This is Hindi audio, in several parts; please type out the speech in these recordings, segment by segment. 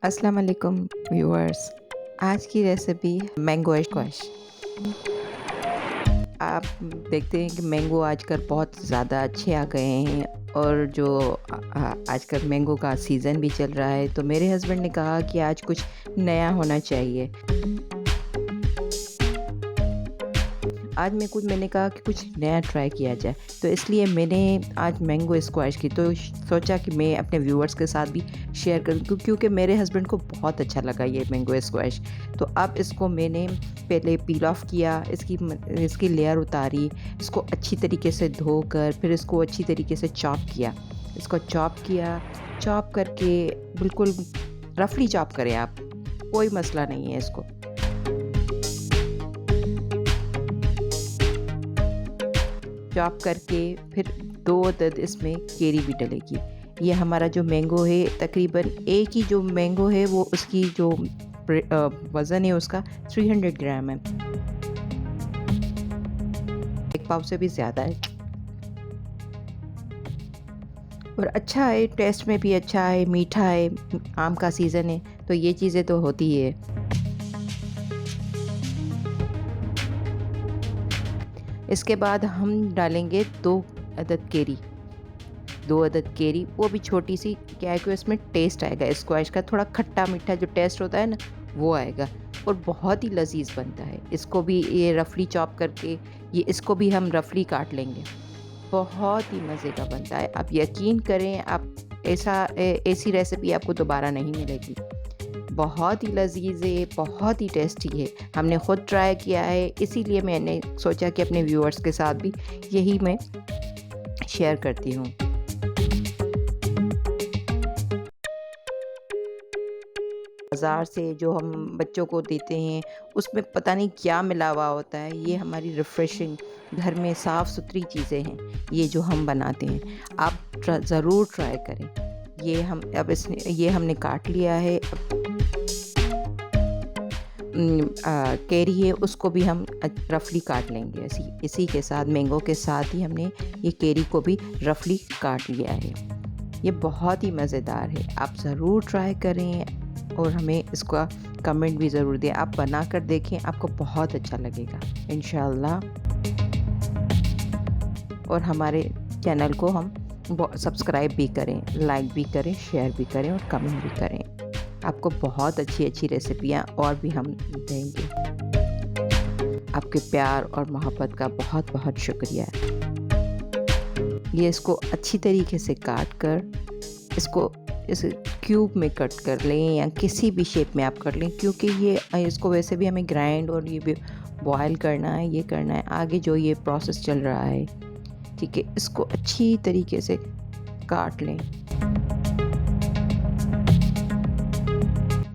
अस्सलाम वालेकुम व्यूअर्स। आज की रेसिपी मैंगो स्क्वैश। आप देखते हैं कि मैंगो आजकल बहुत ज़्यादा अच्छे आ गए हैं और जो आजकल मैंगो का सीज़न भी चल रहा है, तो मेरे हस्बैंड ने कहा कि आज कुछ नया होना चाहिए। आज मैंने कहा कि कुछ नया ट्राई किया जाए, तो इसलिए मैंने आज मैंगो स्क्वैश की तो सोचा कि मैं अपने व्यूअर्स के साथ भी शेयर करूँ क्योंकि मेरे हस्बैंड को बहुत अच्छा लगा ये मैंगो स्क्वैश। तो अब इसको मैंने पहले पील ऑफ किया, इसकी लेयर उतारी, इसको अच्छी तरीके से धोकर फिर इसको अच्छी तरीके से चॉप किया। इसको चॉप करके बिल्कुल रफली चॉप करें आप, कोई मसला नहीं है इसको। चॉप करके फिर 2 अदद इसमें केरी भी डलेगी। ये हमारा जो मैंगो है तकरीबन एक ही जो मैंगो है वो उसकी जो वज़न है उसका 300 ग्राम है, एक पाव से भी ज़्यादा है और अच्छा है, टेस्ट में भी अच्छा है, मीठा है, आम का सीज़न है तो ये चीज़ें तो होती ही है। इसके बाद हम डालेंगे 2 अदद केरी, 2 अदद केरी, वो भी छोटी सी, क्या है कि इसमें टेस्ट आएगा स्क्वैश का, थोड़ा खट्टा मीठा जो टेस्ट होता है ना वो आएगा और बहुत ही लजीज बनता है। इसको भी ये रफली चॉप करके इसको भी हम रफली काट लेंगे, बहुत ही मज़े का बनता है। आप यकीन करें, आप ऐसी रेसिपी आपको दोबारा नहीं मिलेगी। बहुत ही लजीज है, बहुत ही टेस्टी है, हमने ख़ुद ट्राई किया है, इसीलिए मैंने सोचा कि अपने व्यूअर्स के साथ भी यही मैं शेयर करती हूँ। बाज़ार से जो हम बच्चों को देते हैं उसमें पता नहीं क्या मिला हुआ होता है, ये हमारी रिफ़्रेशिंग घर में साफ़ सुथरी चीज़ें हैं ये जो हम बनाते हैं। आप ज़रूर ट्राई करें। ये हमने काट लिया है। कैरी है उसको भी हम रफली काट लेंगे, इसी के साथ मैंगो के साथ ही हमने ये कैरी को भी रफली काट लिया है। ये बहुत ही मज़ेदार है, आप ज़रूर ट्राई करें और हमें इसका कमेंट भी ज़रूर दें। आप बना कर देखें, आपको बहुत अच्छा लगेगा इंशाल्लाह। और हमारे चैनल को हम सब्सक्राइब भी करें, लाइक भी करें, शेयर भी करें और कमेंट भी करें। आपको बहुत अच्छी रेसिपियाँ और भी हम देंगे। आपके प्यार और मोहब्बत का बहुत बहुत शुक्रिया। ये इसको अच्छी तरीके से काट कर इसको इस क्यूब में कट कर लें या किसी भी शेप में आप कर लें, क्योंकि इसको वैसे भी हमें ग्राइंड और ये भी बॉयल करना है, ये करना है आगे जो ये प्रोसेस चल रहा है। ठीक है, इसको अच्छी तरीके से काट लें।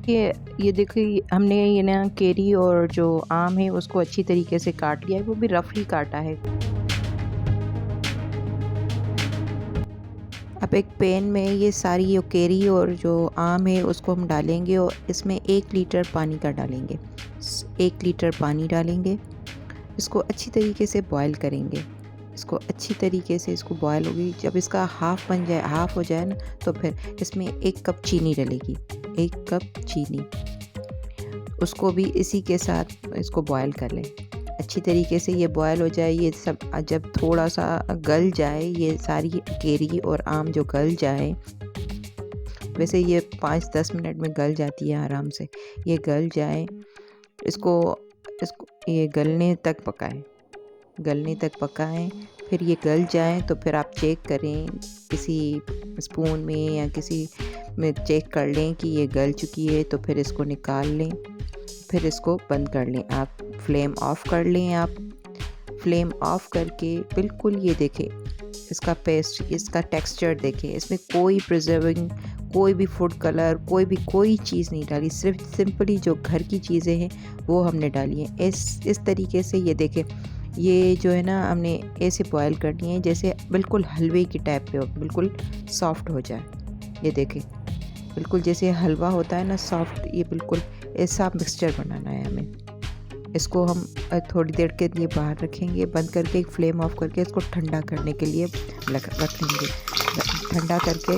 ये देखिए, हमने ये ना केरी और जो आम है उसको अच्छी तरीके से काट लिया है, वो भी रफली काटा है। अब एक पैन में ये सारी जो केरी और जो आम है उसको हम डालेंगे और इसमें 1 लीटर पानी का डालेंगे। 1 लीटर पानी डालेंगे, इसको अच्छी तरीके से बॉयल करेंगे। इसको अच्छी तरीके से इसको बॉयल होगी, जब इसका हाफ़ हो जाए ना, तो फिर इसमें 1 कप चीनी डलेगी, 1 कप चीनी। उसको भी इसी के साथ इसको बॉयल कर लें। अच्छी तरीके से ये बॉयल हो जाए, ये सब जब थोड़ा सा गल जाए, ये सारी केरी और आम जो गल जाए, वैसे ये 5-10 मिनट में गल जाती है आराम से, ये गल जाए, इसको ये गलने तक पकाएं। फिर ये गल जाए तो फिर आप चेक करें, किसी स्पून में या किसी में चेक कर लें कि ये गल चुकी है, तो फिर इसको निकाल लें, फिर इसको बंद कर लें। आप फ्लेम ऑफ़ कर लें। आप फ्लेम ऑफ़ करके बिल्कुल ये देखें इसका पेस्ट, इसका टेक्सचर देखें, इसमें कोई प्रिजर्विंग, कोई भी फूड कलर, कोई चीज़ नहीं डाली, सिर्फ सिंपली जो घर की चीज़ें हैं वो हमने डाली हैं। इस तरीके से ये देखें, ये जो है ना हमने ऐसे बॉयल करनी है जैसे बिल्कुल हलवे की टाइप पे हो, बिल्कुल सॉफ्ट हो जाए। ये देखें, बिल्कुल जैसे हलवा होता है ना सॉफ्ट, ये बिल्कुल ऐसा मिक्सचर बनाना है हमें। इसको हम थोड़ी देर के लिए बाहर रखेंगे, बंद करके फ्लेम ऑफ करके इसको ठंडा करने के लिए रख देंगे। ठंडा करके